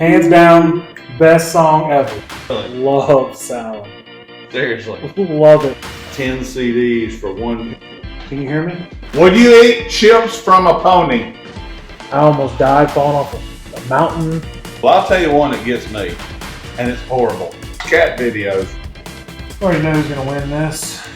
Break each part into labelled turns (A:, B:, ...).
A: Hands down, best song ever. Love Sound.
B: Seriously.
A: Love it.
B: 10 CDs for one.
A: Can you hear me?
C: Would you eat chips from a pony?
A: I almost died falling off a mountain.
B: Well, I'll tell you one that gets me, and it's horrible.
C: Cat videos.
A: Already know who's going to win this.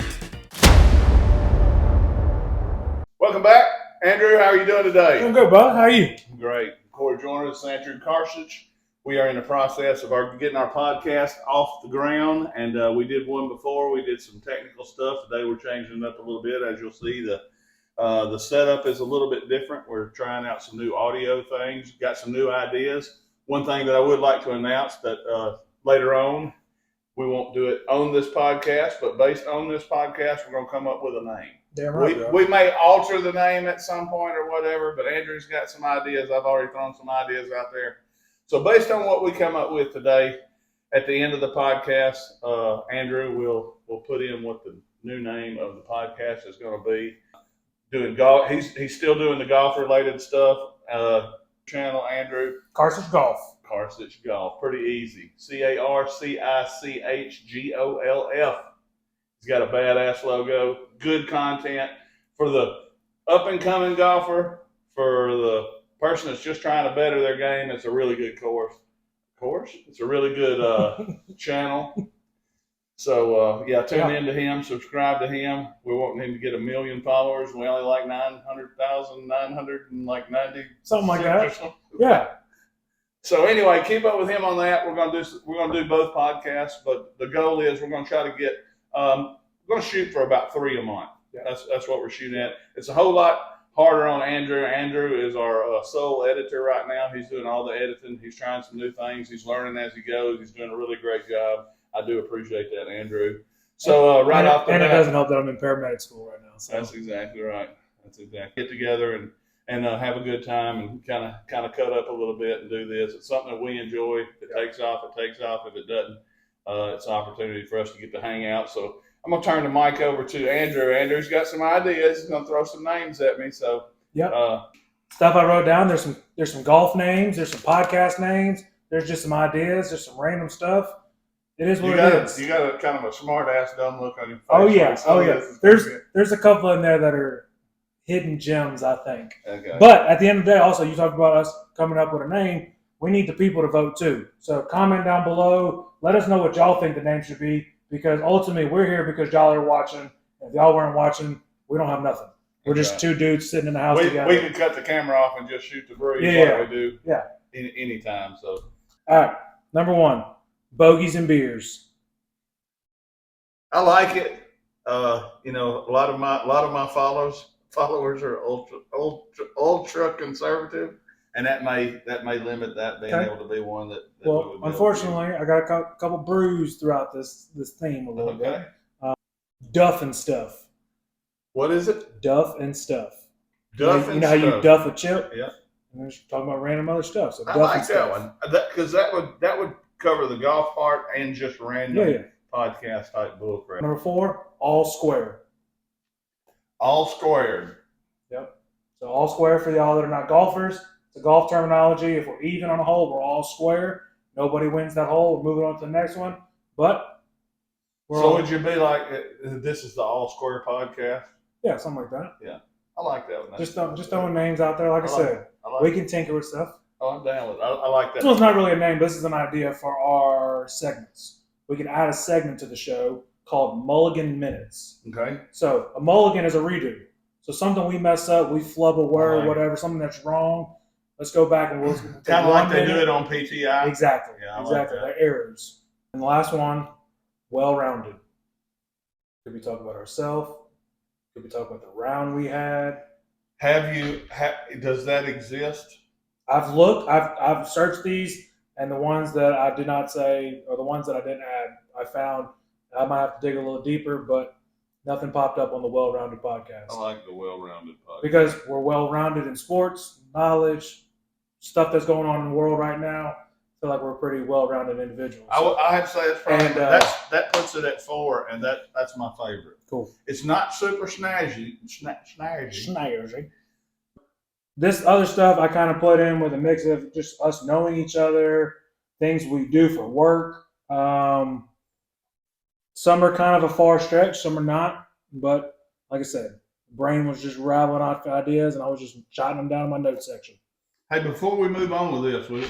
C: Welcome back. Andrew, how are you doing today?
A: I'm good, bud. How are you?
C: Great. Corey joining us, Andrew Carstage. We are in the process of getting our podcast off the ground, and we did one before. We did some technical stuff. Today we're changing it up a little bit. As you'll see, the setup is a little bit different. We're trying out some new audio things, got some new ideas. One thing that I would like to announce that later on, we won't do it on this podcast, but based on this podcast, we're going to come up with a name.
A: Damn right,
C: We may alter the name at some point or whatever, but Andrew's got some ideas. I've already thrown some ideas out there. So based on what we come up with today, at the end of the podcast, Andrew will put in what the new name of the podcast is going to be. Doing golf, he's still doing the golf related stuff. Channel Andrew
A: Carstage Golf.
C: Carstage Golf, pretty easy. CarCichGolf. He's got a badass logo, good content for the up and coming golfer, for the person that's just trying to better their game. It's a really good course. It's a really good channel. So tune into him, subscribe to him. We're wanting him to get 1 million followers. We only like 900,990
A: Something like that. Yeah.
C: So anyway, keep up with him on that. We're gonna do both podcasts, but the goal is we're gonna try to get we're gonna shoot for about 3 a month.
A: Yeah.
C: That's what we're shooting at. It's a whole lot harder on Andrew. Andrew is our sole editor right now. He's doing all the editing. He's trying some new things. He's learning as he goes. He's doing a really great job. I do appreciate that, Andrew. So
A: it doesn't help that I'm in paramedic school right now. So.
C: That's exactly right. Get together and have a good time and kind of cut up a little bit and do this. It's something that we enjoy. If it takes off, it takes off. If it doesn't, it's an opportunity for us to get to hang out. So I'm going to turn the mic over to Andrew. Andrew's got some ideas. He's going to throw some names at me. So
A: stuff I wrote down. There's some golf names. There's some podcast names. There's just some ideas. There's some random stuff. It is what it is.
C: You got a kind of a smart ass dumb look on your face.
A: Oh yeah. There's a couple in there that are hidden gems, I think.
C: Okay.
A: But at the end of the day, also, you talked about us coming up with a name. We need the people to vote too. So comment down below. Let us know what y'all think the name should be, because ultimately we're here because y'all are watching. If y'all weren't watching, we don't have nothing. We're just two dudes sitting in the house together.
C: We can cut the camera off and just shoot the breeze like we do anytime. So.
A: All right, number 1, bogeys and beers.
C: I like it. A lot of my followers are ultra conservative, and that may limit that being able to be one that
A: well, unfortunately, I got a couple brews throughout this theme a little bit. Duff and stuff.
C: What is it?
A: Duff and stuff.
C: Duff
A: you know how you duff a chip?
C: Yeah.
A: And we're just talking about random other stuff. So
C: I
A: duff
C: like
A: and stuff.
C: that one because that would cover the golf part and just random podcast type bullcrap.
A: Number 4, all square.
C: All squared.
A: Yep. So all square for y'all that are not golfers. It's a golf terminology. If we're even on a hole, we're all square. Nobody wins that hole. We're moving on to the next one. But
C: would you be like, this is the all square podcast?
A: Yeah, something like that.
C: Yeah, I like that one.
A: Just throwing names out there. Like I said, we can tinker with stuff.
C: Oh, I'm down with it. I like that.
A: This one's not really a name, but this is an idea for our segments. We can add a segment to the show called Mulligan Minutes.
C: Okay.
A: So a mulligan is a redo. So something we mess up, we flub a word, whatever, something that's wrong. Let's go back and we'll
C: kind of like they do it on PTI.
A: Exactly.
C: Yeah,
A: exactly. They're errors. And the last one, well-rounded. Could we talk about ourselves? Could we talk about the round we had?
C: Does that exist?
A: I've looked. I've searched these, and the ones that I did not say, or the ones that I didn't add, I found. I might have to dig a little deeper, but nothing popped up on the Well-Rounded podcast.
C: I like the Well-Rounded podcast.
A: Because we're well-rounded in sports, knowledge, stuff that's going on in the world right now. I feel like we're pretty well-rounded individuals.
C: I have to say that's probably, that puts it at 4, and that's my favorite.
A: Cool.
C: It's not super snazzy.
A: Snazzy. This other stuff I kind of put in with a mix of just us knowing each other, things we do for work. Some are kind of a far stretch, some are not. But like I said, brain was just rattling off ideas, and I was just jotting them down in my notes section.
C: Hey, before we move on with this, would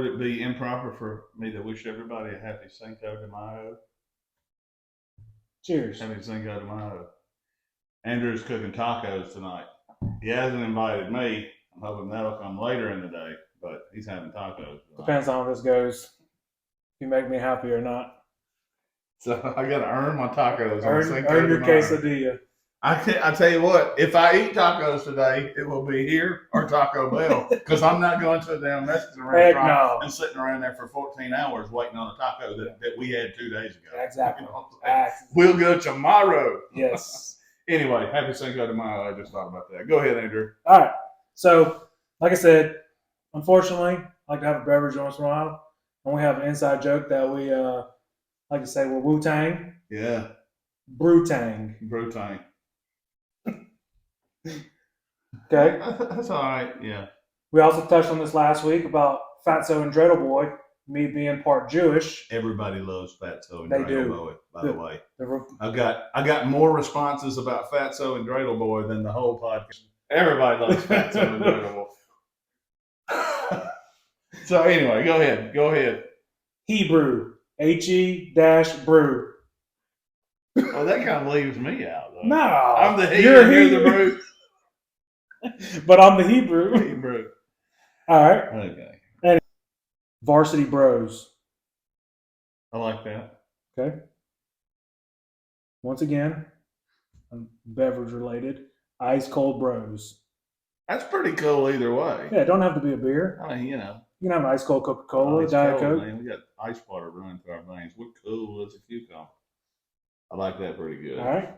C: it be improper for me to wish everybody a happy Cinco de Mayo?
A: Cheers.
C: Happy Cinco de Mayo. Andrew's cooking tacos tonight. He hasn't invited me. I'm hoping that'll come later in the day, but he's having tacos tonight.
A: Depends on how this goes. If you make me happy or not.
C: So I gotta earn my tacos.
A: Earn your quesadilla.
C: I tell you what, if I eat tacos today, it will be here or Taco Bell, because I'm not going to a damn Mexican restaurant
A: no.
C: and sitting around there for 14 hours waiting on a taco that we had 2 days ago.
A: Exactly.
C: You know what I'm saying? We'll go tomorrow.
A: Yes.
C: Anyway, happy Cinco de Mayo. I just thought about that. Go ahead, Andrew.
A: All right. So, like I said, unfortunately, I like to have a beverage once in a while. And we have an inside joke that we like to say we're Wu-Tang.
C: Yeah.
A: Brew-Tang.
C: Brutang.
A: Okay.
C: That's all right. Yeah.
A: We also touched on this last week about Fatso and Dreidel Boy, me being part Jewish.
C: Everybody loves Fatso and
A: They
C: Dreidel
A: do.
C: Boy, by the way.
A: The
C: I got more responses about Fatso and Dreidel Boy than the whole podcast. Everybody loves Fatso and Dreidel Boy. So anyway, go ahead.
A: Hebrew. He-brew.
C: Well, that kind of leaves me out, though.
A: No.
C: I'm the he
A: You're
C: and you're the
A: Hebrew.
C: brew.
A: But I'm the Hebrew.
C: Hebrew.
A: All right.
C: Okay.
A: Varsity Bros.
C: I like that.
A: Okay. Once again, beverage related. Ice Cold Bros.
C: That's pretty cool either way.
A: Yeah, it don't have to be a beer.
C: I mean, you know.
A: You can have an ice cold Coca-Cola,
C: Ice
A: Diet
C: cold,
A: Coke.
C: man. We got ice water running through our veins. We're cool as a cucumber. I like that pretty good.
A: All right.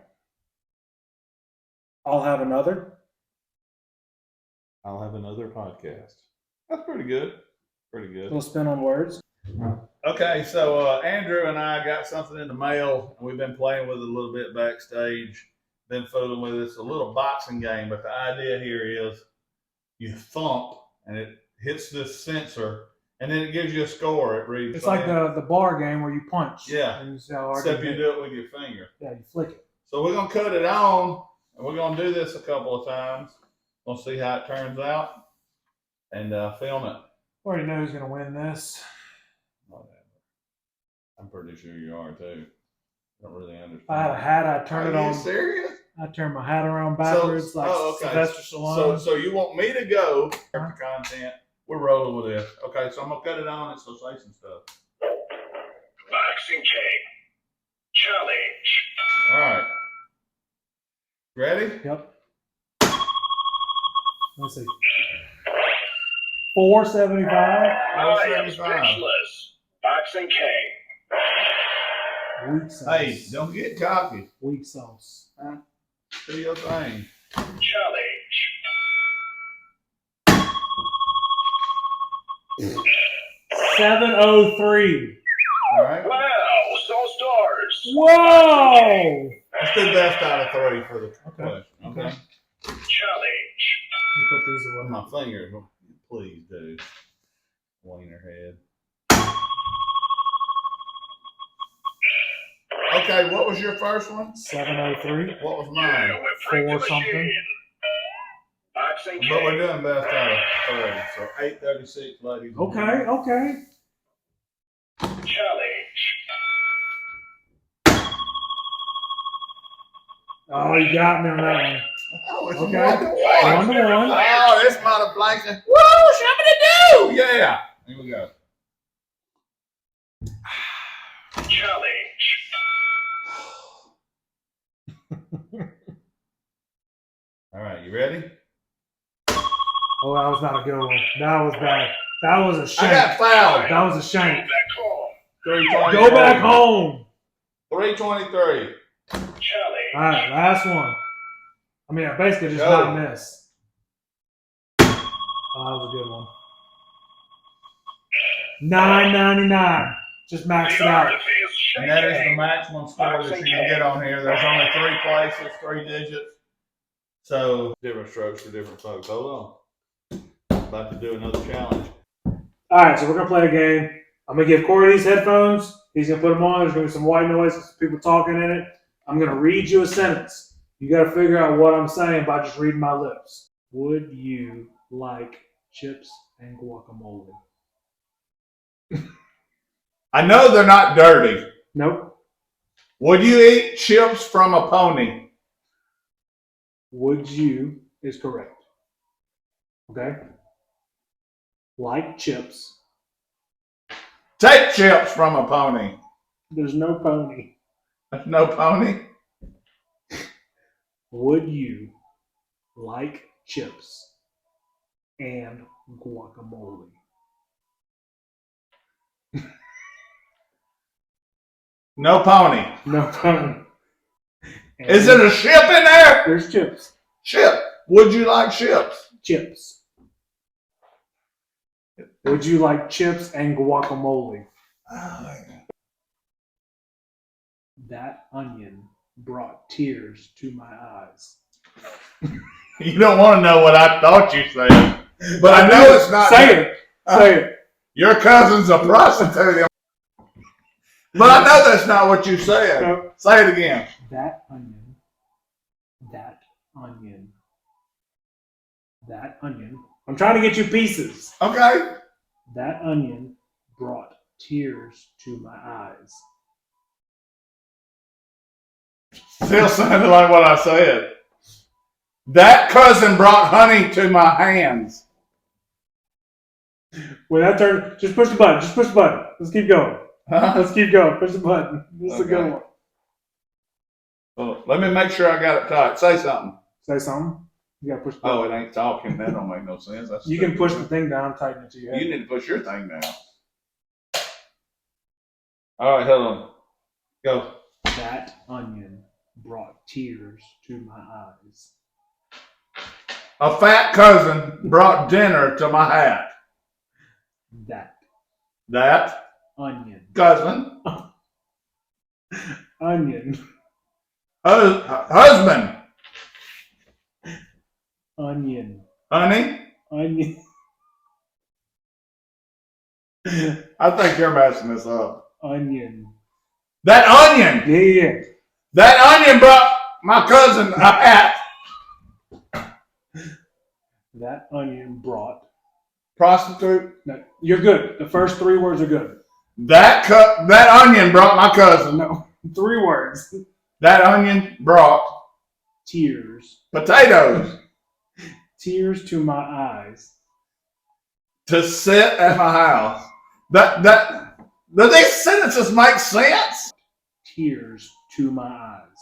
A: I'll have another.
C: I'll have another podcast. That's pretty good. Pretty good.
A: Little spin on words.
C: Okay, so Andrew and I got something in the mail, and we've been playing with it a little bit backstage. Been fooling with it. It's a little boxing game, but the idea here is you thump, and it hits this sensor, and then it gives you a score. It reads.
A: It's like the bar game where you punch.
C: Yeah.
A: And you see how hard
C: Except
A: you
C: you do it with your finger.
A: Yeah, you flick it.
C: So we're gonna cut it on, and we're gonna do this a couple of times. We'll see how it turns out, and film it.
A: Already know who's gonna win this.
C: Whatever. I'm pretty sure you are too. I don't really understand.
A: If I had a hat, I'd turn it
C: Are
A: on.
C: you serious?
A: I'd turn my hat around backwards like Sylvester Stallone.
C: So you want me to go for content? We're rolling with this. Okay, so I'm gonna cut it on and so say some stuff.
D: Boxing King Challenge.
C: All right. Ready?
A: Yep. Let's see. 475.
D: I am
C: 475.
D: speechless. Boxing King.
A: Weak sauce.
C: Hey, don't get cocky.
A: Weak sauce.
C: Do your thing.
D: Challenge.
A: 703.
C: All right.
D: Wow, so stars.
A: Whoa!
C: Let's do best out of 3 for the question. Okay.
D: Challenge.
A: Let me put these away.
C: My fingers. Please do. Wiener head. Okay, what was your first one?
A: 703.
C: What was
D: Yeah,
C: mine?
D: we're
A: 4 something.
D: Boxing
C: But we're
D: King.
C: doing best out of 3. So 836, ladies. and
A: Okay,
C: gentlemen.
A: okay.
D: Challenge.
A: Oh, you got me on that one.
C: Oh, it's
A: Okay.
C: 1 to 1.
A: 1 to 1.
C: Oh, this motherfucker. Woo, something to do. Yeah. Here we go.
D: Challenge.
C: All right, you ready?
A: Oh, that was not a good one. That was bad. That was a
C: I
A: shank.
C: got fouled.
A: That was a
D: Go
A: shank.
D: back home.
C: 323.
A: Go back home.
C: 323.
D: Challenge.
A: All right, last one. I mean, I basically just
C: Go.
A: not miss. Oh, that was a good one. 999. Just maxed it out.
C: And that is the maximum score that you can get on here. There's only 3 places, 3 digits. So different strokes for different folks. Hold on. About to do another challenge.
A: All right, so we're gonna play a game. I'm gonna give Corey these headphones. He's gonna put them on. There's gonna be some white noise, some people talking in it. I'm gonna read you a sentence. You gotta figure out what I'm saying by just reading my lips. Would you like chips and guacamole?
C: I know they're not dirty.
A: Nope.
C: Would you eat chips from a pony?
A: Would you is correct. Okay. Like chips.
C: Take chips from a pony.
A: There's no pony.
C: No pony?
A: Would you like chips and guacamole?
C: No pony.
A: No pony. And
C: Is it a ship in there?
A: There's chips.
C: Ship. Would you like chips?
A: Chips. Would you like chips and guacamole? That onion brought tears to my eyes.
C: You don't want to know what I thought you said. But I know it's not.
A: Say it. Say it.
C: Your cousin's a prostitute. But I know that's not what you said.
A: No.
C: Say it again.
A: That onion. That onion. That onion. I'm trying to get you pieces.
C: Okay.
A: That onion brought tears to my eyes.
C: Still sounded like what I said. That cousin brought honey to my hands.
A: When that turn, just push the button. Just push the button. Let's keep going.
C: Huh?
A: Let's keep going. Push the button. This is a good
C: Okay.
A: one.
C: Oh, let me make sure I got it tight. Say something.
A: Say something. You gotta push the
C: Oh,
A: button.
C: it ain't talking. That don't make no sense. That's
A: You can
C: stupid.
A: push the thing down, tighten it to your head.
C: You need to push your thing down. All right, hold on. Go.
A: That onion brought tears to my eyes.
C: A fat cousin brought dinner to my hat.
A: That
C: That
A: onion.
C: cousin,
A: Onion.
C: husband,
A: Onion.
C: honey.
A: Onion.
C: I think you're messing this up.
A: Onion.
C: That onion.
A: Yeah.
C: That onion brought my cousin a hat.
A: That onion brought.
C: Prostitute.
A: No, you're good. The first 3 words are good.
C: That onion brought my cousin.
A: No, 3 words.
C: That onion brought
A: Tears.
C: potatoes
A: Tears to my eyes.
C: to sit at my house. Do these sentences make sense?
A: Tears to my eyes.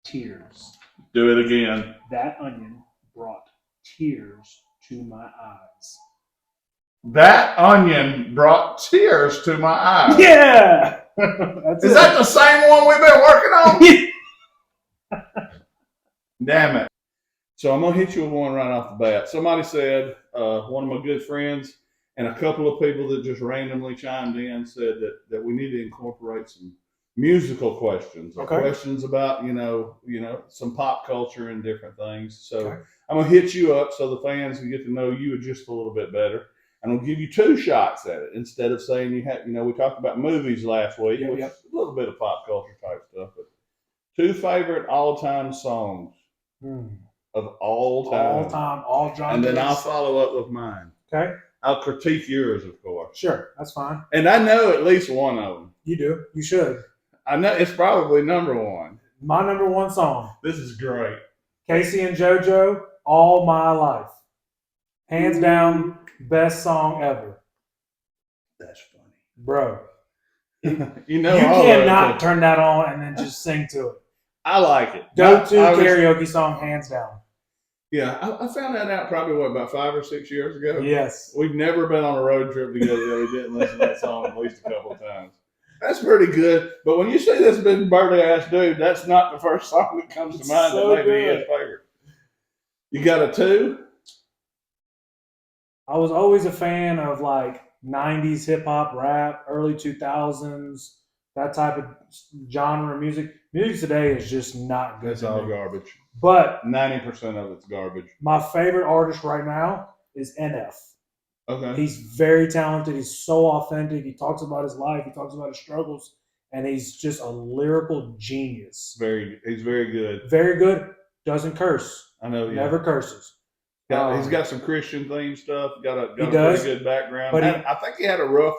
A: Tears.
C: Do it again.
A: That onion brought tears to my eyes.
C: That onion brought tears to my eyes.
A: Yeah! That's
C: Is
A: it.
C: that the same one we've been working on? Damn it. So I'm going to hit you with one right off the bat. Somebody said, one of my good friends and a couple of people that just randomly chimed in said that we need to incorporate some musical questions. Or
A: Okay.
C: questions about, you know, some pop culture and different things. So
A: Okay.
C: I'm going to hit you up so the fans can get to know you just a little bit better. And I'll give you 2 shots at it instead of saying you have, we talked about movies last week,
A: Yep,
C: which
A: yep.
C: is a little bit of pop culture type stuff, but 2 favorite all-time songs of all time.
A: All time, all genres.
C: And then I'll follow up with mine.
A: Okay.
C: I'll critique yours, of course.
A: Sure, that's fine.
C: And I know at least one of them.
A: You do. You should.
C: I know it's probably number 1.
A: My number 1 song,
C: This is great.
A: Casey and JoJo, All My Life. Hands down, best song ever.
C: That's funny.
A: Bro.
C: You
A: You
C: know, all of it.
A: cannot turn that on and then just sing to it.
C: I like it.
A: Go-to
C: I was-
A: karaoke song, hands down.
C: Yeah, I found that out probably, about 5 or 6 years ago?
A: Yes.
C: We've never been on a road trip together that we didn't listen to that song at least a couple of times. That's pretty good. But when you say this big burly ass dude, that's not the first song that comes to
A: It's
C: mind
A: so
C: that may be
A: good.
C: his favorite. You got a 2?
A: I was always a fan of like 90s hip hop, rap, early 2000s, that type of genre of music. Music today is just not good.
C: That's
A: to
C: all
A: me.
C: garbage.
A: But
C: 90% of it's garbage.
A: my favorite artist right now is NF.
C: Okay.
A: He's very talented. He's so authentic. He talks about his life. He talks about his struggles, and he's just a lyrical genius.
C: He's very good.
A: Very good. Doesn't curse.
C: I know. Yeah.
A: Never curses.
C: He's got some Christian theme stuff. Got a
A: He does.
C: pretty good background.
A: But
C: I think he had a rough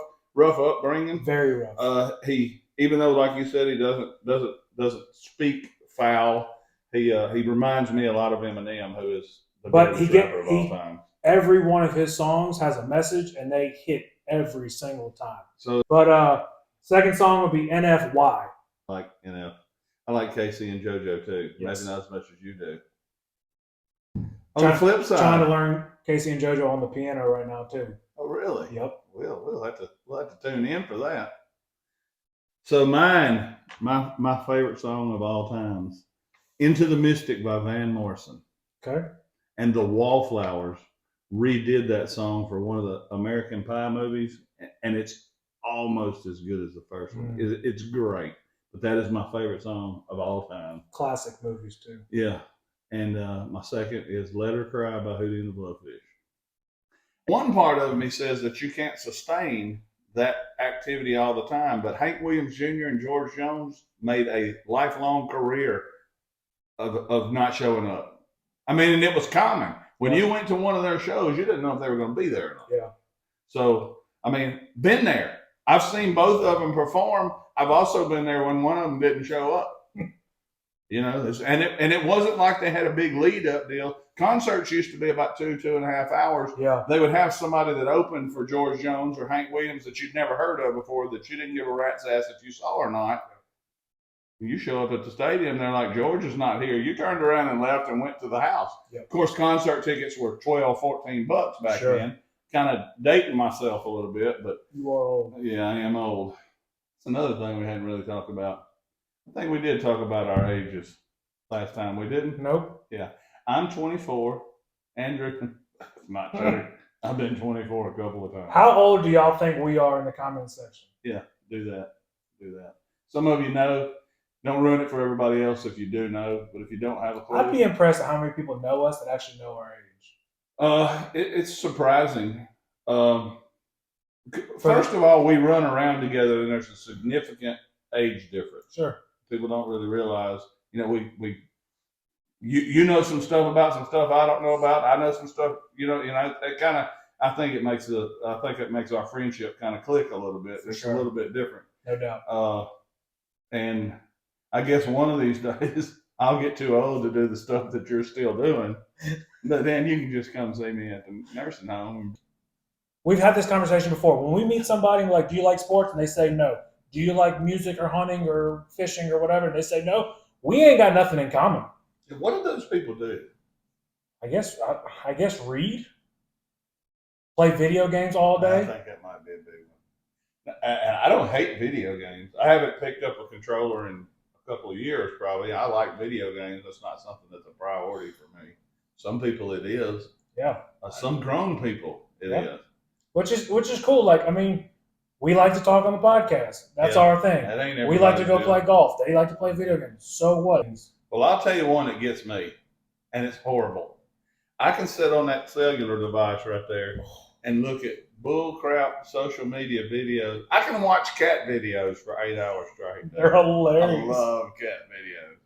C: upbringing.
A: Very rough.
C: He, even though, like you said, he doesn't speak foul. He reminds me a lot of Eminem, who is the biggest rapper of all time.
A: Every one of his songs has a message, and they hit every single time.
C: So,
A: but second song would be NFY.
C: like, I like Casey and JoJo too.
A: Yes.
C: Maybe not as much as you do. On the flip side,
A: Trying to learn Casey and JoJo on the piano right now too.
C: oh really?
A: Yep.
C: We'll have to tune in for that. So mine, my favorite song of all times, "Into the Mystic" by Van Morrison.
A: Okay.
C: And the Wallflowers redid that song for one of the American Pie movies, and it's almost as good as the first one. It's great, but that is my favorite song of all time.
A: Classic movies too.
C: Yeah, and my second is "Let Her Cry" by Hootie and the Blowfish. One part of me says that you can't sustain that activity all the time, but Hank Williams Jr. and George Jones made a lifelong career of not showing up. I mean, and it was common. When you went to one of their shows, you didn't know if they were going to be there or not.
A: Yeah.
C: So, I mean, been there. I've seen both of them perform. I've also been there when one of them didn't show up. And it wasn't like they had a big lead up deal. Concerts used to be about 2.5 hours.
A: Yeah.
C: They would have somebody that opened for George Jones or Hank Williams that you'd never heard of before, that you didn't give a rat's ass if you saw or not. You show up at the stadium, they're like, "George is not here." You turned around and left and went to the house.
A: Yep.
C: Of course, concert tickets were $12-$14 back then. Kind of dating myself a little bit, but
A: You are old.
C: yeah, I am old. It's another thing we hadn't really talked about. I think we did talk about our ages last time. We didn't?
A: Nope.
C: Yeah. I'm 24. Andrew, not true. I've been 24 a couple of times.
A: How old do y'all think we are in the comments section?
C: Yeah, do that. Some of you know. Don't ruin it for everybody else if you do know, but if you don't have a clue.
A: I'd be impressed at how many people know us that actually know our age.
C: It's surprising. First of all, we run around together, and there's a significant age difference.
A: Sure.
C: People don't really realize. You know some stuff about some stuff I don't know about. I know some stuff. It kind of. I think it makes our friendship kind of click a little bit. It's
A: sure.
C: a little bit different.
A: No doubt.
C: And I guess one of these days I'll get too old to do the stuff that you're still doing, but then you can just come see me at the nursing home.
A: We've had this conversation before. When we meet somebody and we're like, "Do you like sports?" and they say no. "Do you like music or hunting or fishing or whatever?" and they say no. We ain't got nothing in common.
C: What do those people do?
A: I guess read, play video games all
C: I
A: day.
C: think that might be a big one. I don't hate video games. I haven't picked up a controller in a couple of years, probably. I like video games. That's not something that's a priority for me. Some people it is.
A: Yeah.
C: Some grown people it is.
A: Which is cool. Like, I mean, we like to talk on the podcast. That's our thing.
C: That ain't
A: We like to go
C: everybody's
A: play
C: deal.
A: golf. They like to play video games. So what?
C: Well, I'll tell you one that gets me, and it's horrible. I can sit on that cellular device right there and look at bull crap social media videos. I can watch cat videos for 8 hours straight.
A: They're
C: I
A: hilarious.
C: love cat videos.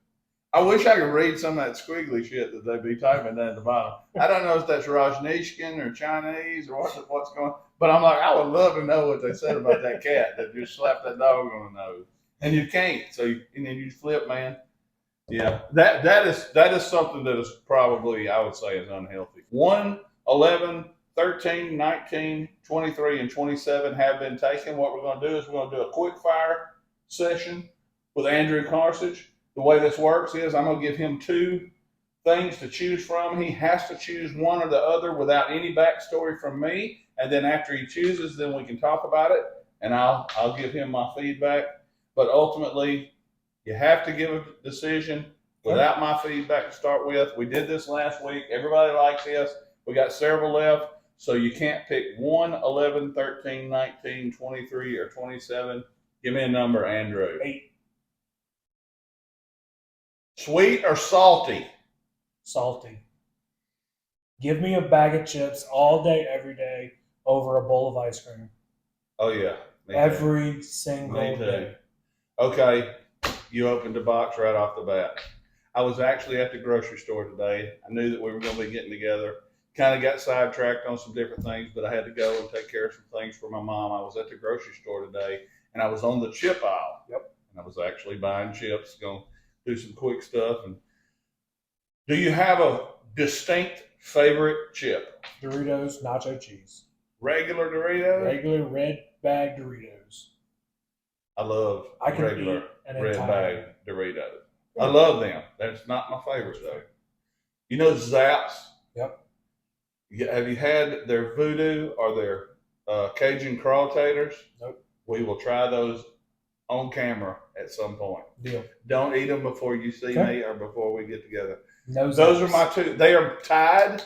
C: I wish I could read some of that squiggly shit that they be typing down at the bottom. I don't know if that's Rajneeshkin or Chinese or what's going on, but I'm like, I would love to know what they said about that cat that just slapped that dog on the nose. And you can't, and then you flip, man. Yeah, that is something that is probably, I would say, is unhealthy. 1, 11, 13, 19, 23, and 27 have been taken. What we're going to do is we're going to do a quick fire session with Andrew Carthage. The way this works is I'm going to give him 2 things to choose from. He has to choose one or the other without any backstory from me. And then after he chooses, then we can talk about it, and I'll give him my feedback. But ultimately, you have to give a decision without my feedback to start with. We did this last week. Everybody likes this. We got several left. So you can't pick 1, 11, 13, 19, 23, or 27. Give me a number, Andrew.
A: 8.
C: Sweet or salty?
A: salty. Give me a bag of chips all day, every day, over a bowl of ice cream.
C: Oh yeah. Me too.
A: Every single
C: Me too.
A: day.
C: Okay, you opened the box right off the bat. I was actually at the grocery store today. I knew that we were going to be getting together. Kind of got sidetracked on some different things, but I had to go and take care of some things for my mom. I was at the grocery store today, and I was on the chip aisle.
A: Yep.
C: And I was actually buying chips, going to do some quick stuff. And do you have a distinct favorite chip?
A: Doritos, nacho cheese.
C: Regular Doritos?
A: Regular red bag Doritos.
C: I love
A: I can
C: regular
A: eat an
C: red
A: entire.
C: bag Doritos. I love them. That's not my favorite though. You know Zaps?
A: Yep.
C: Have you had their Voodoo or their Cajun Crawl Taters?
A: Nope.
C: We will try those on camera at some point.
A: Deal.
C: Don't eat them before you see
A: Okay.
C: me or before we get together.
A: No
C: Those
A: Zaps.
C: are my two. They are tied,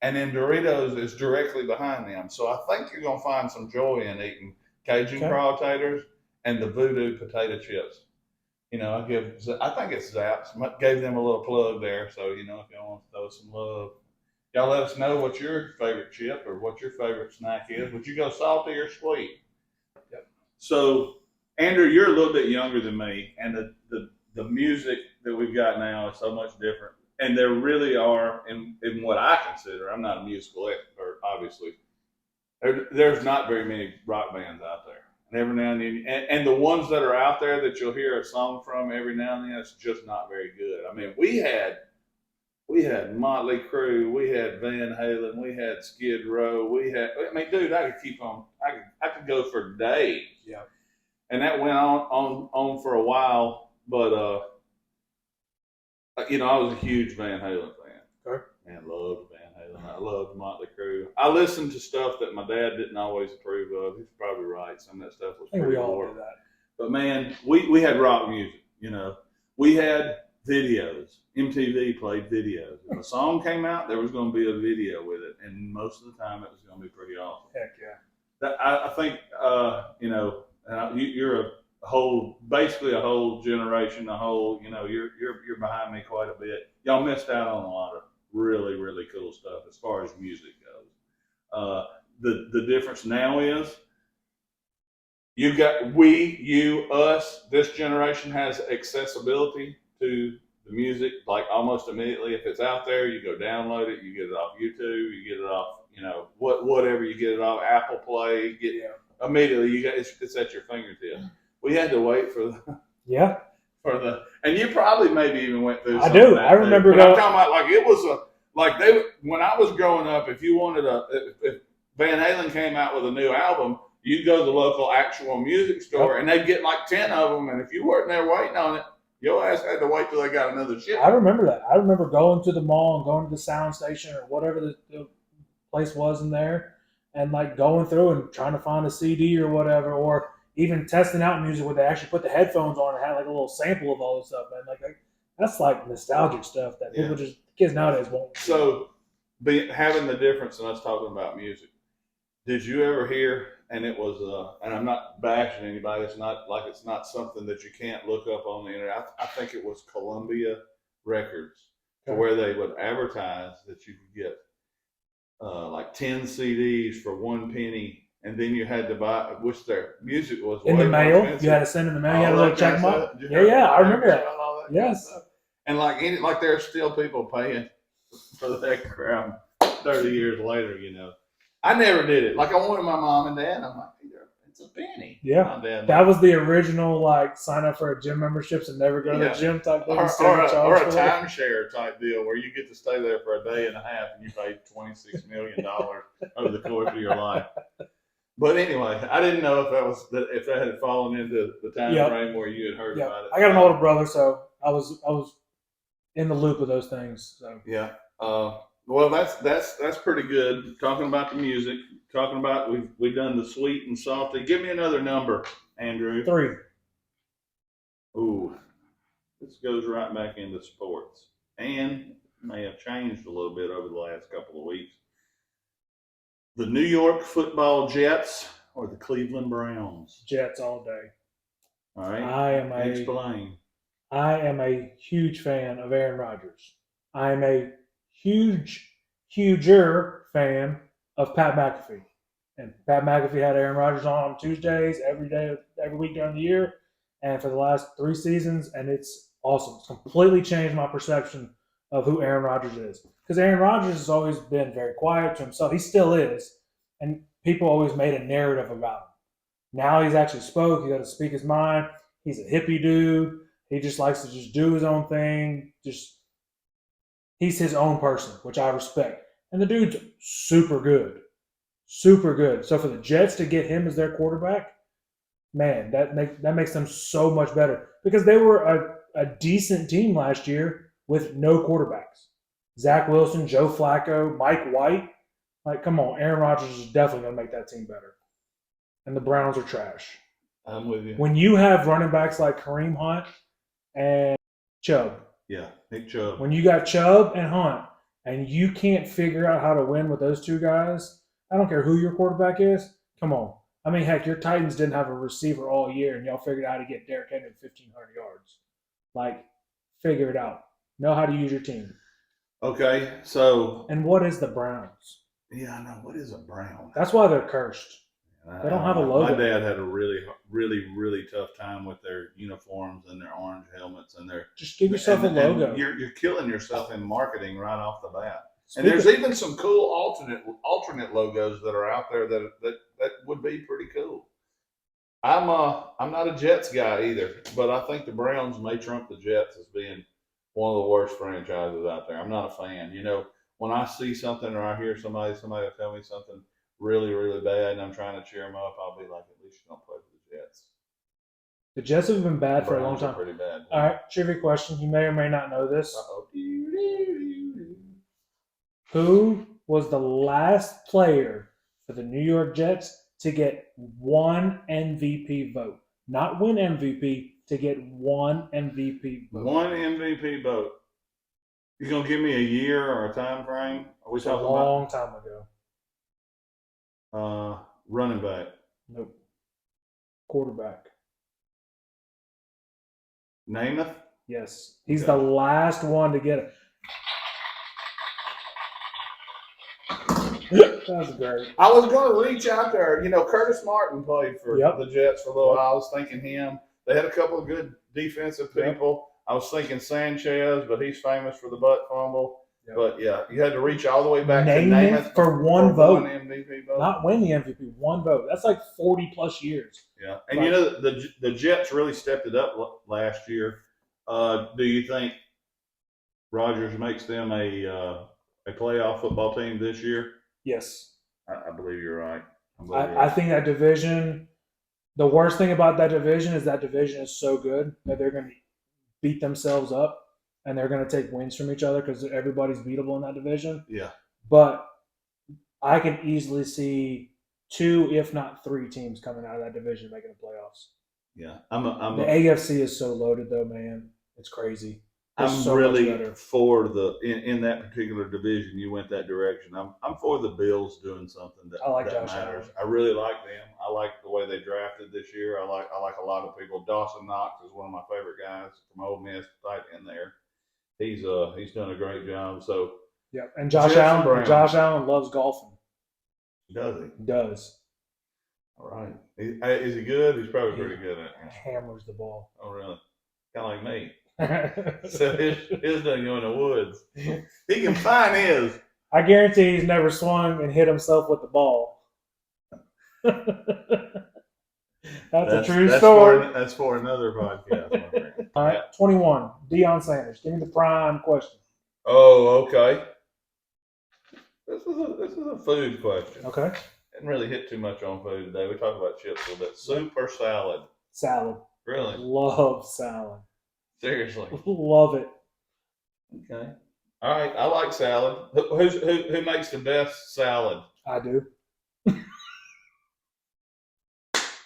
C: and then Doritos is directly behind them. So I think you're gonna find some joy in eating Cajun
A: Okay.
C: Crawl Taters and the Voodoo potato chips. You know, I think it's Zaps. Gave them a little plug there. So, you know, if y'all want to throw some love, y'all let us know what your favorite chip or what your favorite snack is. Would you go salty or sweet?
A: Yep.
C: So, Andrew, you're a little bit younger than me, and the music that we've got now is so much different. And there really are, in what I consider, I'm not a musical expert, obviously. There's not very many rock bands out there. And every now and then, and the ones that are out there that you'll hear a song from every now and then, it's just not very good. I mean, we had Motley Crue, we had Van Halen, we had Skid Row, dude, I could keep on. I could go for days.
A: Yeah.
C: And that went on for a while, but you know, I was a huge Van Halen fan.
A: Okay.
C: Man, loved Van Halen. I loved Motley Crue. I listened to stuff that my dad didn't always approve of. He's probably right. Some of that stuff was
A: I think
C: pretty
A: we all
C: boring.
A: do that.
C: But man, we had rock music, you know. We had videos. MTV played videos. If a song came out, there was going to be a video with it. And most of the time, it was going to be pretty awesome.
A: Heck yeah.
C: I think, you know, you're basically a whole generation, you know, you're behind me quite a bit. Y'all missed out on a lot of really, really cool stuff as far as music goes. The difference now is you got us, this generation has accessibility to the music like almost immediately. If it's out there, you go download it, you get it off YouTube, you get it off, you know, whatever, you get it off Apple Play, immediately it's at your fingertips. We had to wait for and you probably maybe even went through.
A: I do. I remember.
C: But I'm talking about like it was when I was growing up. If you wanted if Van Halen came out with a new album, you'd go to the local actual music store and they'd get like 10 of them. And if you weren't there waiting on it, your ass had to wait till they got another ship.
A: I remember that. I remember going to the mall and going to the sound station or whatever the place was in there, and like going through and trying to find a CD or whatever, or even testing out music where they actually put the headphones on and had like a little sample of all this stuff, man. Like that's like nostalgic stuff that kids nowadays won't.
C: So, having the difference in us talking about music, did you ever hear? And it was, and I'm not bashing anybody. It's not something that you can't look up on the internet. I think it was Columbia Records, where they would advertise that you could get like 10 CDs for 1 penny. And then you had to buy, which their music was
A: in the mail. You had to send in the mail. You had a little check mark. Yeah, I remember that. Yes.
C: And like there's still people paying for that crap 30 years later, you know. I never did it. Like I wanted my mom and dad. I'm like, it's a penny.
A: Yeah. That was the original like sign up for a gym memberships and never go to the gym type thing.
C: Or a timeshare type deal where you get to stay there for a day and a half and you pay $26 million over the course of your life. But anyway, I didn't know if that had fallen into the time frame where you had heard about it.
A: I got an older brother, so I was in the loop of those things. So
C: yeah. Well, that's pretty good. Talking about the music, talking about we've done the sweet and salty. Give me another number, Andrew.
A: 3.
C: Ooh, this goes right back into sports, and may have changed a little bit over the last couple of weeks. The New York Football Jets or the Cleveland Browns?
A: Jets all day.
C: All right. Explain.
A: I am a huge fan of Aaron Rodgers. I'm a huger fan of Pat McAfee. And Pat McAfee had Aaron Rodgers on Tuesdays every day, every week during the year, and for the last 3 seasons, and it's awesome. It's completely changed my perception of who Aaron Rodgers is. Because Aaron Rodgers has always been very quiet to himself. He still is, and people always made a narrative about him. Now he's actually spoke. He got to speak his mind. He's a hippie dude. He just likes to just do his own thing. He's his own person, which I respect. And the dude's super good. Super good. So for the Jets to get him as their quarterback, man, that makes them so much better. Because they were a decent team last year with no quarterbacks. Zach Wilson, Joe Flacco, Mike White. Like, come on, Aaron Rodgers is definitely going to make that team better. And the Browns are trash.
C: I'm with you.
A: When you have running backs like Kareem Hunt and Chubb,
C: Yeah, Nick Chubb.
A: when you got Chubb and Hunt, and you can't figure out how to win with those two guys, I don't care who your quarterback is. Come on. I mean, heck, your Titans didn't have a receiver all year, and y'all figured out how to get Derrick Henry 1,500 yards. Like, figure it out. Know how to use your team.
C: Okay, so
A: And what is the Browns?
C: yeah, I know. What is a Brown?
A: That's why they're cursed. They don't have a logo.
C: My dad had a really tough time with their uniforms and their orange helmets and their.
A: Just give yourself a
C: and
A: logo.
C: You're killing yourself in marketing right off the bat. And
A: Speak
C: there's
A: of-
C: even some cool alternate logos that are out there that would be pretty cool. I'm not a Jets guy either, but I think the Browns may trump the Jets as being one of the worst franchises out there. I'm not a fan. You know, when I see something or I hear somebody will tell me something really bad and I'm trying to cheer them up, I'll be like, at least you don't play for the Jets.
A: The Jets have been bad for a long
C: Browns are
A: time.
C: pretty bad.
A: All right, trivia question. You may or may not know this.
C: Uh-oh.
A: Who was the last player for the New York Jets to get one MVP vote? Not win MVP, to get one MVP vote.
C: One MVP vote. You gonna give me a year or a time frame? Are we
A: It's a
C: talking
A: long time ago.
C: about running back?
A: Nope. Quarterback.
C: Namath?
A: Yes. He's
C: Okay.
A: the last one to get it. That was great.
C: I was going to reach out there. You know, Curtis Martin played for
A: Yep.
C: the Jets for a little while. I was thinking him. They had a couple of good defensive
A: Yep.
C: people. I was thinking Sanchez, but he's famous for the butt fumble.
A: Yep.
C: But yeah, you had to reach all the way back
A: Name
C: to
A: it
C: Namath
A: for one vote.
C: One MVP vote.
A: Not win the MVP, one vote. That's like 40 plus years.
C: Yeah, and you know the Jets really stepped it up last year. Do you think Rodgers makes them a playoff football team this year?
A: Yes.
C: I believe you're right.
A: I think that division, the worst thing about that division is so good that they're going to beat themselves up and they're going to take wins from each other because everybody's beatable in that division.
C: Yeah.
A: But I can easily see 2, if not 3 teams coming out of that division making the playoffs.
C: Yeah,
A: The AFC is so loaded, though, man. It's crazy. It's
C: I'm
A: so much
C: really
A: better.
C: for in that particular division. You went that direction. I'm for the Bills doing something that,
A: I like
C: that
A: Josh
C: matters.
A: Allen.
C: I really like them. I like the way they drafted this year. I like a lot of people. Dawson Knox is one of my favorite guys from Ole Miss, tight end there. He's done a great job. So
A: Yeah, and Josh
C: Jets and
A: Allen.
C: Browns.
A: Josh Allen loves golfing.
C: does he?
A: He does.
C: All right. Is he good? He's probably pretty good at it.
A: Hammers the ball.
C: Oh, really? Kind of like me. So his doesn't go in the woods. He can find his.
A: I guarantee he's never swung and hit himself with the ball. That's a true story.
C: That's for another podcast. My friend.
A: All right, 21. Deion Sanders. Give me the prime question.
C: Oh, okay. This is a food question.
A: Okay.
C: Didn't really hit too much on food today. We talked about chips a little bit. Soup or salad?
A: Salad.
C: Really?
A: Love salad.
C: Seriously?
A: Love it.
C: Okay. All right. I like salad. Who makes the best salad?
A: I do.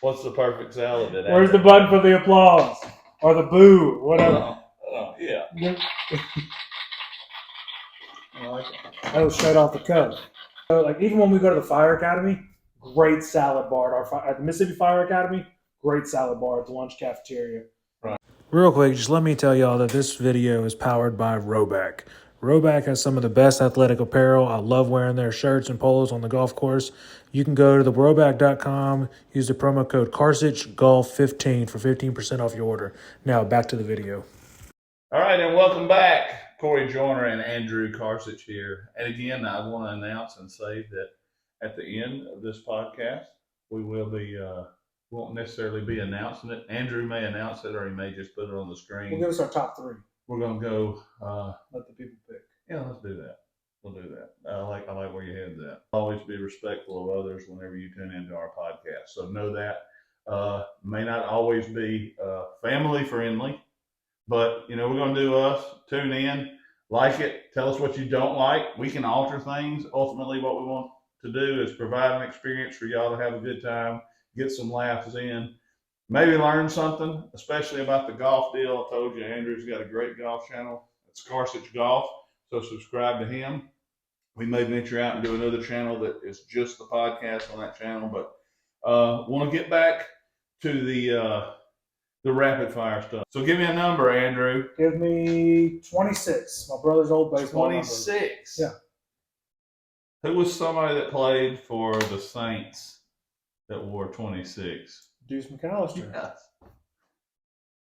C: What's the perfect salad?
A: Where's the button for the applause? Or the boo? Whatever.
C: Yeah.
A: I like it. That was straight off the cuff. So, like, even when we go to the Fire Academy, great salad bar at the Mississippi Fire Academy. Great salad bar at the lunch cafeteria.
C: Right.
A: Real quick, just let me tell y'all that this video is powered by Roback. Roback has some of the best athletic apparel. I love wearing their shirts and polos on the golf course. You can go to theroback.com, use the promo code CarsichGolf15 for 15% off your order. Now, back to the video.
C: All right, and welcome back. Corey Joyner and Andrew Karsich here. And again, I want to announce and say that at the end of this podcast, we will be, won't necessarily be announcing it. Andrew may announce it, or he may just put it on the screen.
A: We'll give us our top 3.
C: We're going to go,
A: Let the people pick.
C: yeah, let's do that. We'll do that. I like where your head's at. Always be respectful of others whenever you tune into our podcast. So know that. May not always be family friendly, but we're going to do us. Tune in, like it, tell us what you don't like. We can alter things. Ultimately, what we want to do is provide an experience for y'all to have a good time, get some laughs in, maybe learn something, especially about the golf deal. I told you Andrew's got a great golf channel. It's Karsich Golf. So subscribe to him. We may venture out and do another channel that is just the podcast on that channel, but want to get back to the rapid fire stuff. So give me a number, Andrew.
A: Give me 26. My brother's old baseball
C: 26.
A: Yeah.
C: Who was somebody that played for the Saints that wore 26?
A: Deuce McAllister.
C: Yes.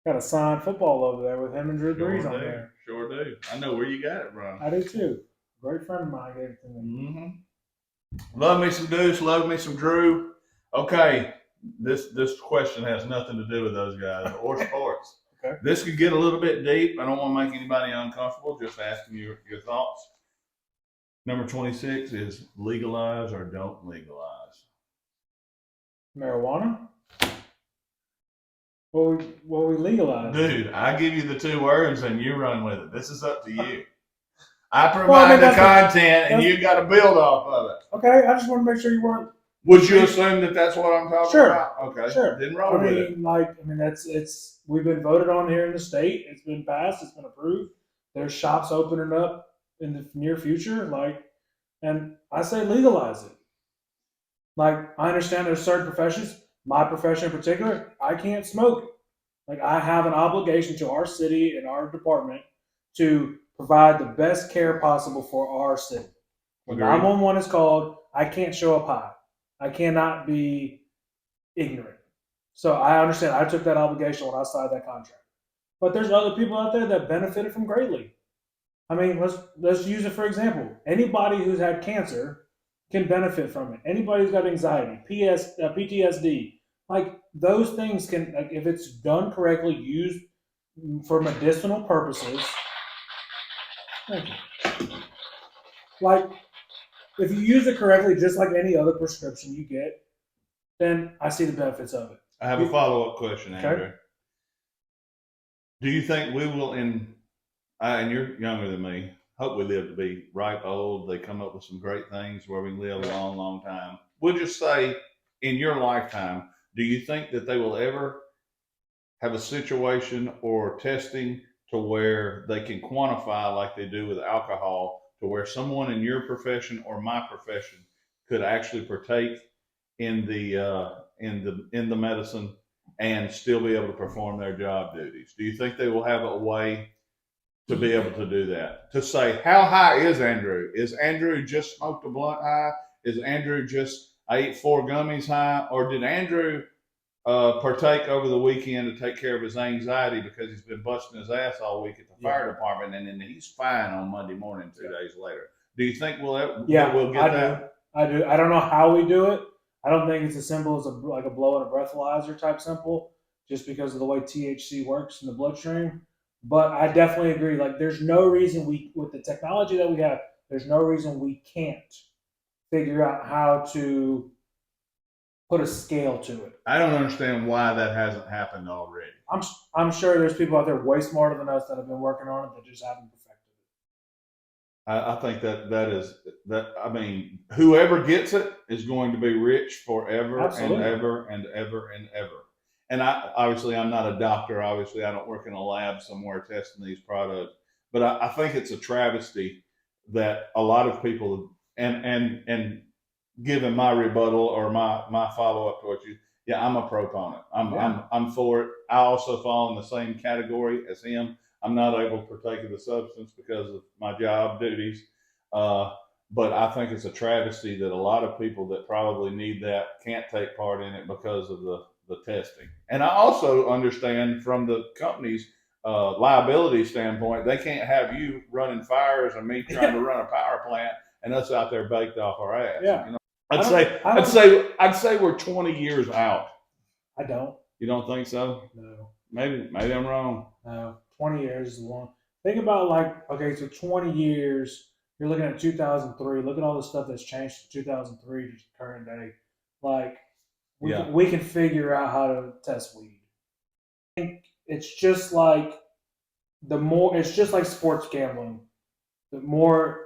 A: Got a signed football over there with him and Drew Brees
C: Sure
A: on
C: do.
A: there.
C: Sure do. I know where you got it from.
A: I do too. Great friend of mine gave it to me.
C: Mm-hmm. Love me some Deuce, love me some Drew. Okay, this question has nothing to do with those guys or sports.
A: Okay.
C: This could get a little bit deep. I don't want to make anybody uncomfortable. Just asking your thoughts. Number 26 is legalize or don't legalize.
A: Marijuana? Well, we legalized.
C: Dude, I give you the 2 words and you run with it. This is up to you. I provide
A: Well, I mean,
C: the
A: that's
C: content and you got to build off of it.
A: Okay, I just want to make sure you weren't.
C: Would you assume that that's what I'm talking
A: Sure.
C: about? Okay.
A: Sure.
C: Didn't roll with it.
A: It's we've been voted on here in the state. It's been passed. It's been approved. There's shops opening up in the near future. And I say legalize it. I understand there's certain professions. My profession in particular, I can't smoke it. I have an obligation to our city and our department to provide the best care possible for our city. When
C: Agreed.
A: 911 is called, I can't show up high. I cannot be ignorant. So I understand. I took that obligation when I signed that contract. But there's other people out there that benefited from greatly. I mean, let's use it for example. Anybody who's had cancer can benefit from it. Anybody who's got anxiety, PTSD, those things can, if it's done correctly, used for medicinal purposes. Thank you. If you use it correctly, just like any other prescription you get, then I see the benefits of it.
C: I have a follow-up question,
A: Okay.
C: Andrew. Do you think we will, and you're younger than me, hope we live to be ripe old, they come up with some great things where we can live a long, long time. We'll just say, in your lifetime, do you think that they will ever have a situation or testing to where they can quantify like they do with alcohol, to where someone in your profession or my profession could actually partake in the medicine and still be able to perform their job duties? Do you think they will have a way to be able to do that? To say, how high is Andrew? Is Andrew just smoked a blunt high? Is Andrew just, I ate 4 gummies high? Or did Andrew partake over the weekend to take care of his anxiety because he's been busting his ass all week at the fire department, and then he's fine on Monday morning 2 days later? Do you think we'll get that?
A: I do. I don't know how we do it. I don't think it's as simple as a blow and a breathalyzer type simple, just because of the way THC works in the bloodstream. But I definitely agree. There's no reason with the technology that we have, there's no reason we can't figure out how to put a scale to it.
C: I don't understand why that hasn't happened already.
A: I'm sure there's people out there way smarter than us that have been working on it that just haven't perfected it.
C: I think that I mean, whoever gets it is going to be rich forever.
A: Absolutely.
C: And ever and ever and ever. And I'm not a doctor. Obviously, I don't work in a lab somewhere testing these products. But I think it's a travesty that a lot of people, and given my rebuttal or my follow up to what I'm a proponent. I'm for it. I also fall in the same category as him. I'm not able to partake of the substance because of my job duties. But I think it's a travesty that a lot of people that probably need that can't take part in it because of the testing. And I also understand from the company's liability standpoint, they can't have you running fires and me trying to run a power plant and us out there baked off our ass.
A: Yeah.
C: You know?
A: I
C: I'd say we're 20 years out.
A: I don't.
C: You don't think so?
A: No.
C: Maybe I'm wrong.
A: No. 20 years is long. Think about okay, so 20 years. You're looking at 2003. Look at all the stuff that's changed from 2003 to current day. Like, we can figure out how to test weed. I think it's just like it's just like sports gambling. The more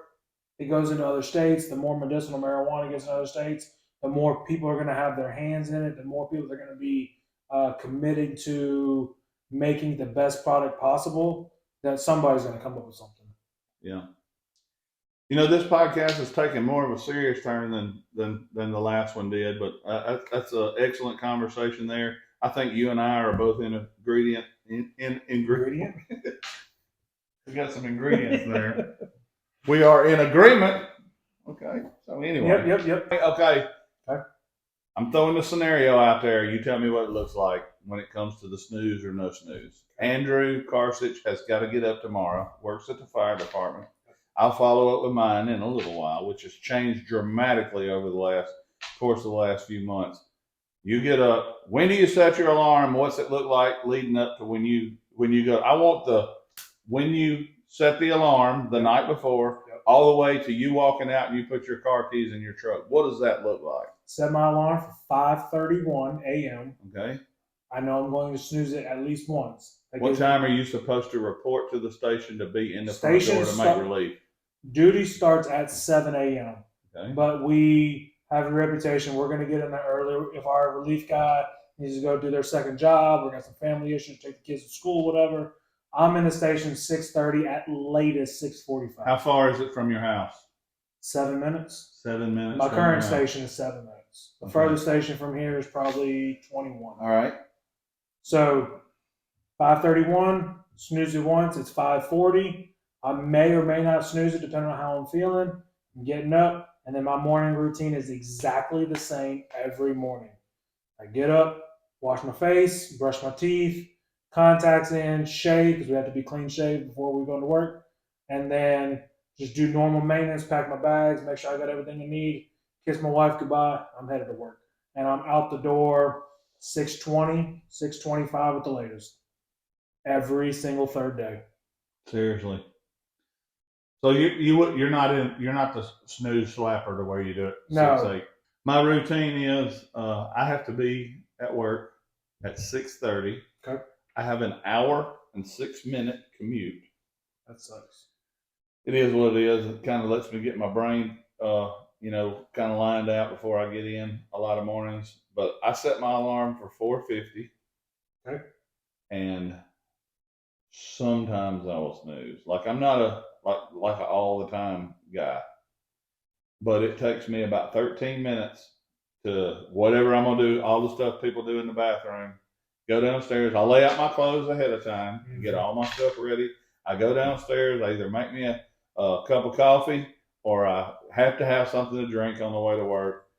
A: it goes into other states, the more medicinal marijuana gets in other states, the more people are going to have their hands in it, the more people are going to be committed to making the best product possible, that somebody's going to come up with something.
C: Yeah. You know, this podcast has taken more of a serious turn than the last one did, but that's an excellent conversation there. I think you and I are both in ingredient. We got some ingredients there. We are in agreement. Okay. So anyway.
A: Yep.
C: Okay. I'm throwing the scenario out there. You tell me what it looks like when it comes to the snooze or no snooze. Andrew Karsich has got to get up tomorrow, works at the fire department. I'll follow up with mine in a little while, which has changed dramatically over the last few months. You get up. When do you set your alarm? What's it look like leading up to when you go? I want when you set the alarm the night before, all the way to you walking out and you put your car keys in your truck. What does that look like?
A: Set my alarm for 5:31 a.m.
C: Okay.
A: I know I'm going to snooze it at least once.
C: What time are you supposed to report to the station to be in the front door to make relief?
A: Duty starts at 7 a.m.
C: Okay.
A: But we have a reputation. We're going to get in there early. If our relief guy needs to go do their second job, we got some family issues, take the kids to school, whatever. I'm in the station 6:30, at latest 6:45.
C: How far is it from your house?
A: 7 minutes.
C: 7 minutes.
A: My current station is 7 minutes. The
C: Okay.
A: furthest station from here is probably 21.
C: All right.
A: So 5:31, snooze it once, it's 5:40. I may or may not snooze it depending on how I'm feeling. I'm getting up, and then my morning routine is exactly the same every morning. I get up, wash my face, brush my teeth, contacts in, shave, because we have to be clean shaved before we go to work, and then just do normal maintenance, pack my bags, make sure I got everything I need, kiss my wife goodbye, I'm headed to work. And I'm out the door 6:20, 6:25 at the latest. Every single third day.
C: Seriously. So you're not the snooze slapper the way you do it.
A: No.
C: 6-8. My routine is I have to be at work at 6:30.
A: Okay.
C: I have an hour and 6-minute commute.
A: That sucks.
C: It is what it is. It kind of lets me get my brain, kind of lined out before I get in a lot of mornings. But I set my alarm for 4:50.
A: Okay.
C: And sometimes I will snooze. Like I'm not a all the time guy, but it takes me about 13 minutes to whatever I'm gonna do. All the stuff people do in the bathroom. Go downstairs. I lay out my clothes ahead of time and get all my stuff ready. I go downstairs. I either make me a cup of coffee or I have to have something to drink on the way to work.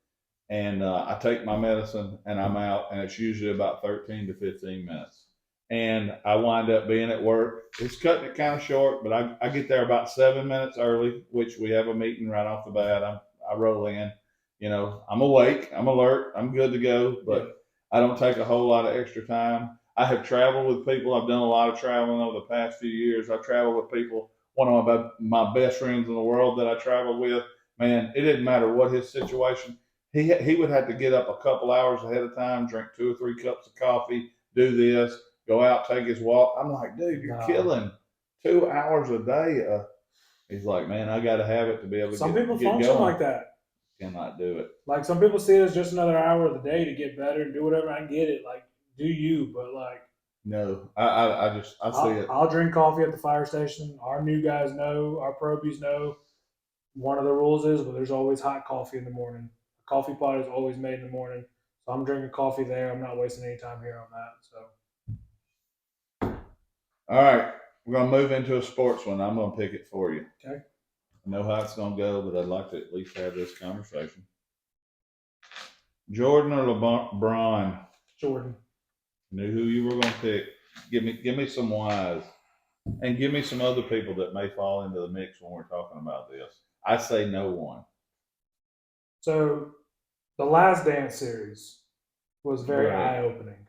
C: And I take my medicine and I'm out, and it's usually about 13 to 15 minutes. And I wind up being at work. It's cutting it kind of short, but I get there about 7 minutes early, which we have a meeting right off the bat. I roll in. I'm awake, I'm alert, I'm good to go, but I don't take a whole lot of extra time. I have traveled with people. I've done a lot of traveling over the past few years. I've traveled with people. One of my best friends in the world that I traveled with, man, it didn't matter what his situation. He would have to get up a couple hours ahead of time, drink 2 or 3 cups of coffee, do this, go out, take his walk. I'm like, dude, you're killing 2 hours a day. He's like, man, I got to have it to be able to
A: Some
C: get
A: people
C: going.
A: function like that.
C: Cannot do it.
A: Like some people see it as just another hour of the day to get better and do whatever. I get it. Like, do you? But like,
C: no, I see it.
A: I'll drink coffee at the fire station. Our new guys know. Our probies know. One of the rules is, but there's always hot coffee in the morning. A coffee pot is always made in the morning. So I'm drinking coffee there. I'm not wasting any time here on that. So.
C: All right. We're gonna move into a sports one. I'm gonna pick it for you.
A: Okay.
C: I know how it's gonna go, but I'd like to at least have this conversation. Jordan or LeBron?
A: Jordan.
C: Knew who you were gonna pick. Give me some whys, and give me some other people that may fall into the mix when we're talking about this. I say no one.
A: So, the Last Dance series was very
C: Right.
A: eye-opening.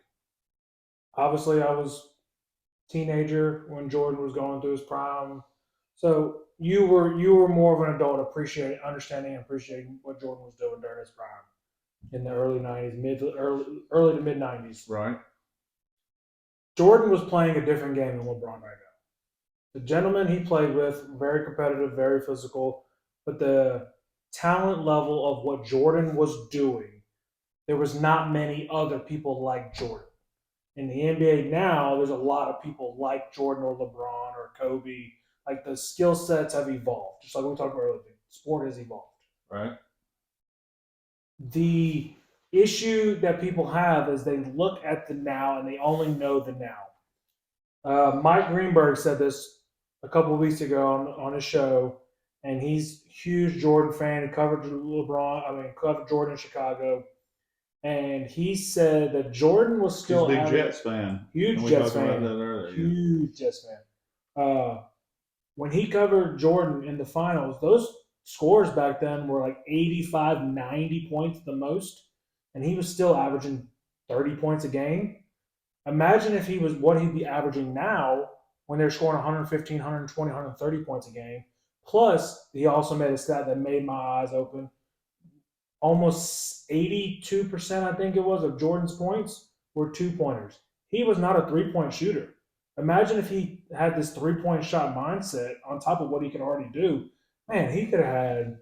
A: Obviously, I was a teenager when Jordan was going through his prime. So you were more of an adult, understanding and appreciating what Jordan was doing during his prime in the early '90s, early to mid '90s.
C: Right.
A: Jordan was playing a different game than LeBron right now. The gentleman he played with, very competitive, very physical, but the talent level of what Jordan was doing, there was not many other people like Jordan. In the NBA now, there's a lot of people like Jordan or LeBron or Kobe. Like the skill sets have evolved, just like we talked about earlier. Sport has evolved.
C: Right.
A: The issue that people have is they look at the now and they only know the now. Mike Greenberg said this a couple of weeks ago on his show, and he's a huge Jordan fan. He covered covered Jordan in Chicago. And he said that Jordan was still
C: He's a big Jets fan.
A: Huge
C: And we
A: Jets
C: talked about
A: fan.
C: that earlier.
A: Huge Jets fan. When he covered Jordan in the finals, those scores back then were like 85, 90 points the most, and he was still averaging 30 points a game. Imagine if he was what he'd be averaging now when they're scoring 115, 120, 130 points a game. Plus, he also made a stat that made my eyes open. Almost 82%, I think it was, of Jordan's points were two-pointers. He was not a three-point shooter. Imagine if he had this three-point shot mindset on top of what he could already do. Man, he could have had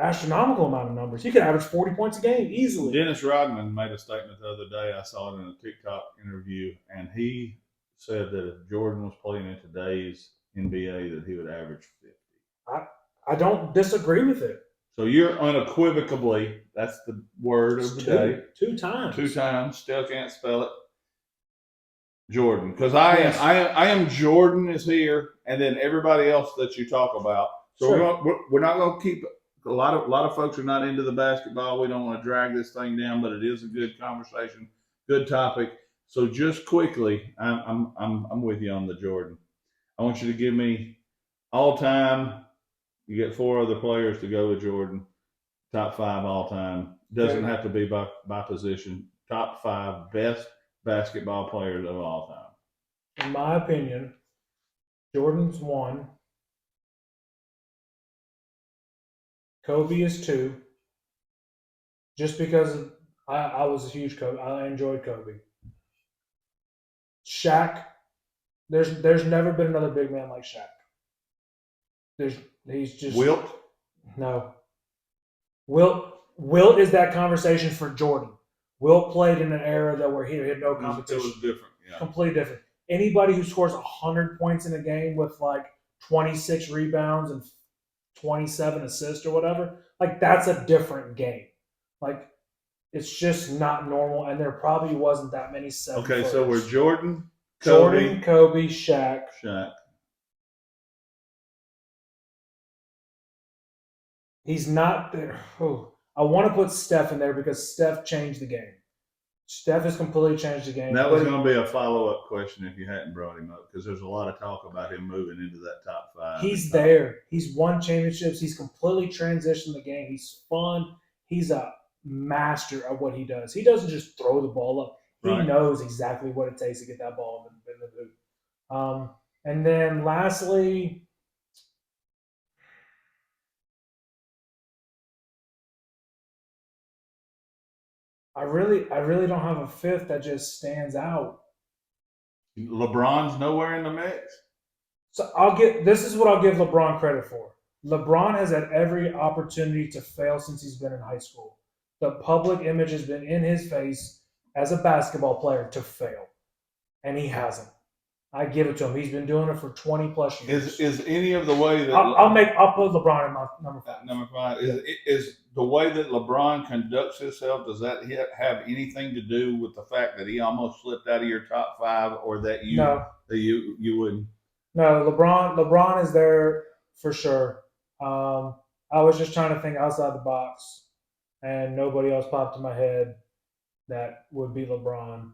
A: astronomical amount of numbers. He could average 40 points a game easily.
C: Dennis Rodman made a statement the other day. I saw it in a TikTok interview, and he said that if Jordan was playing in today's NBA, that he would average 50.
A: I don't disagree with it.
C: So you're unequivocally, that's the word of the day.
A: Two times.
C: 2 times, still can't spell it. Jordan, because I am Jordan is here, and then everybody else that you talk about. So
A: Sure.
C: we're not going to keep a lot of folks are not into the basketball. We don't want to drag this thing down, but it is a good conversation, good topic. So just quickly, I'm with you on the Jordan. I want you to give me all time. You get 4 other players to go with Jordan. Top 5 all time. Doesn't have to be by position. Top 5 best basketball players of all time.
A: In my opinion, Jordan's 1. Kobe is 2. Just because I was a huge Kobe. I enjoyed Kobe. Shaq, there's never been another big man like Shaq. He's just
C: Wilt?
A: No. Wilt is that conversation for Jordan. Wilt played in an era that where he had no
C: It
A: competition.
C: was different. Yeah.
A: Completely different. Anybody who scores 100 points in a game with like 26 rebounds and 27 assists or whatever, like that's a different game. Like it's just not normal, and there probably wasn't that many 7
C: Okay, so we're
A: Jordan,
C: Jordan,
A: Kobe, Shaq. He's not there. Oh, I want to put Steph in there because Steph changed the game. Steph has completely changed the game.
C: That was going to be a follow-up question if you hadn't brought him up, because there's a lot of talk about him moving into that top 5.
A: He's there. He's won championships. He's completely transitioned the game. He's fun. He's a master of what he does. He doesn't just throw the ball up. He
C: Right.
A: knows exactly what it takes to get that ball in the hoop. And then lastly, I really don't have a fifth that just stands out.
C: LeBron's nowhere in the mix.
A: So this is what I'll give LeBron credit for. LeBron has had every opportunity to fail since he's been in high school. The public image has been in his face as a basketball player to fail, and he hasn't. I give it to him. He's been doing it for 20 plus years.
C: Is any of the way that
A: I'll put LeBron in my number 5.
C: Number 5 is the way that LeBron conducts himself. Does that have anything to do with the fact that he almost slipped out of your top 5, or that you
A: No.
C: that you wouldn't?
A: No, LeBron is there for sure. I was just trying to think outside the box, and nobody else popped in my head that would be LeBron.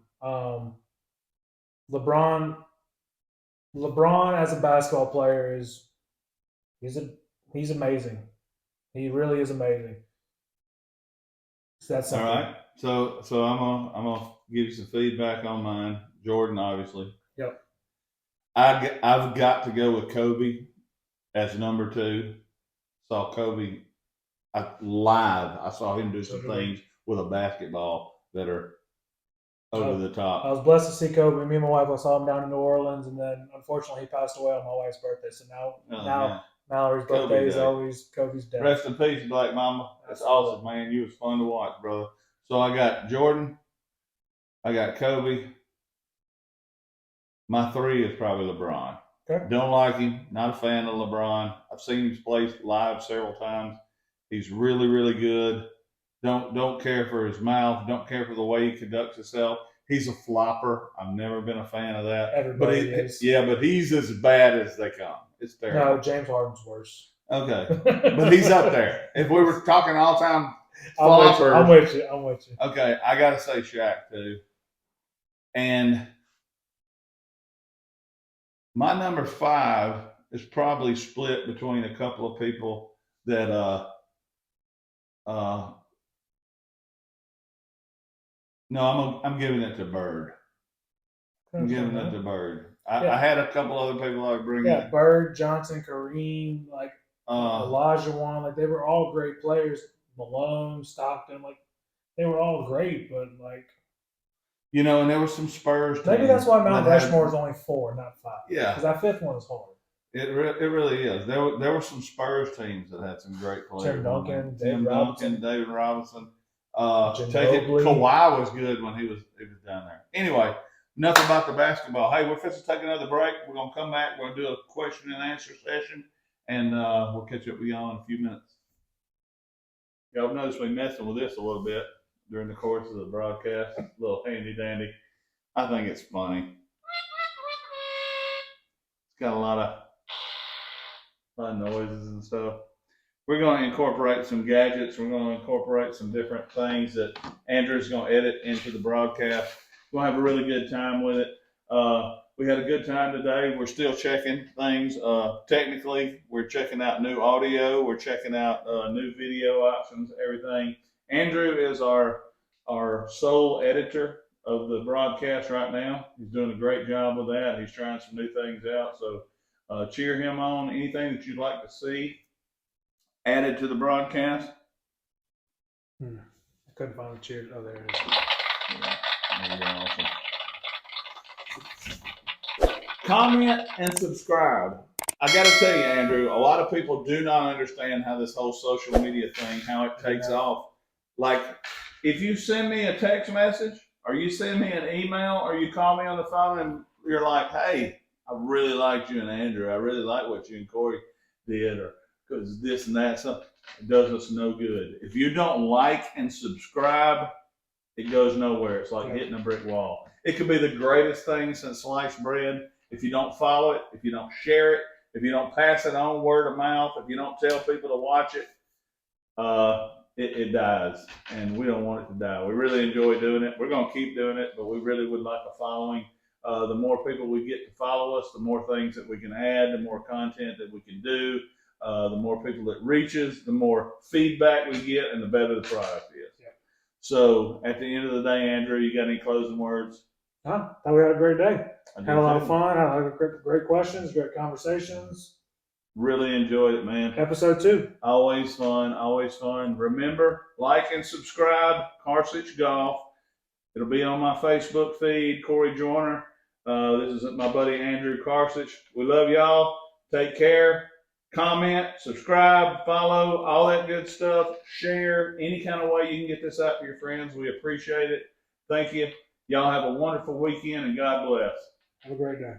A: LeBron, LeBron as a basketball player he's a he's amazing. He really is amazing. So that's
B: All
A: something.
B: right. So I'm gonna give you some feedback on mine. Jordan, obviously.
A: Yep.
B: I've got to go with Kobe as number 2. Saw Kobe live. I saw him do some things with a basketball that are over the
A: I
B: top.
A: was blessed to see Kobe. Me and my wife, I saw him down in New Orleans, and then unfortunately he passed away on my wife's birthday. So now Mallory's
B: Kobe
A: birthday is
B: Day.
A: always Kobe's day.
B: Rest in peace, Black Mama. That's awesome, man. You was fun to watch, brother. So I got Jordan. I got Kobe. My 3 is probably LeBron.
A: Okay.
B: Don't like him. Not a fan of LeBron. I've seen him play live several times. He's really, really good. Don't care for his mouth. Don't care for the way he conducts himself. He's a flopper. I've never been a fan of that.
A: Everybody is.
B: Yeah, but he's as bad as they come. It's terrible.
A: No, James Harden's worse.
B: Okay, but he's up there. If we were talking all time floppers,
A: I'm with you.
B: okay, I gotta say Shaq too. And my number 5 is probably split between a couple of people that no, I'm giving it to Bird. I'm giving it to Bird. I had a couple other people I would bring in.
A: Yeah, Bird, Johnson, Kareem, like Elijah Wan, like they were all great players. Malone, Stockton, like they were all great, but like
B: and there were some Spurs.
A: Maybe that's why Mount Rushmore is only 4, not 5.
B: Yeah,
A: because that 5th one is hard.
B: It really is. There were some Spurs teams that had some great players.
A: Tim Duncan,
B: David Robinson.
A: Ginobili.
B: Kawhi was good when he was down there. Anyway, enough about the basketball. Hey, we're fixing to take another break. We're gonna come back. We're gonna do a question and answer session, and we'll catch up with y'all in a few minutes. Y'all noticed me messing with this a little bit during the course of the broadcast. A little handy dandy. I think it's funny. It's got a lot of noises and stuff. We're going to incorporate some gadgets. We're going to incorporate some different things that Andrew's going to edit into the broadcast. We're going to have a really good time with it. We had a good time today. We're still checking things. Technically, we're checking out new audio. We're checking out new video options, everything. Andrew is our sole editor of the broadcast right now. He's doing a great job with that. He's trying some new things out. So cheer him on. Anything that you'd like to see added to the broadcast?
A: I couldn't find the cheer. Oh, there it is.
B: Yeah, there you go. Awesome. Comment and subscribe. I got to tell you, Andrew, a lot of people do not understand how this whole social media thing, how it takes off. Like, if you send me a text message, or you send me an email, or you call me on the phone and you're like, hey, I really liked you and Andrew. I really like what you and Corey did, or because this and that stuff, it does us no good. If you don't like and subscribe, it goes nowhere. It's like hitting a brick wall. It could be the greatest thing since sliced bread. If you don't follow it, if you don't share it, if you don't pass it on word of mouth, if you don't tell people to watch it, it dies. And we don't want it to die. We really enjoy doing it. We're going to keep doing it, but we really would like a following. The more people we get to follow us, the more things that we can add, the more content that we can do, the more people it reaches, the more feedback we get, and the better the product is. Yeah. So at the end of the day, Andrew, you got any closing words?
A: Thought we had a great day. Had a lot of fun. Had a lot of great questions, great conversations.
B: Really enjoyed it, man.
A: Episode 2.
B: Always fun, always fun. Remember, like and subscribe, Carthage Golf. It'll be on my Facebook feed, Corey Joyner. This is my buddy Andrew Carthage. We love y'all. Take care. Comment, subscribe, follow, all that good stuff. Share any kind of way you can get this out to your friends. We appreciate it. Thank you. Y'all have a wonderful weekend, and God bless.
A: Have a great day.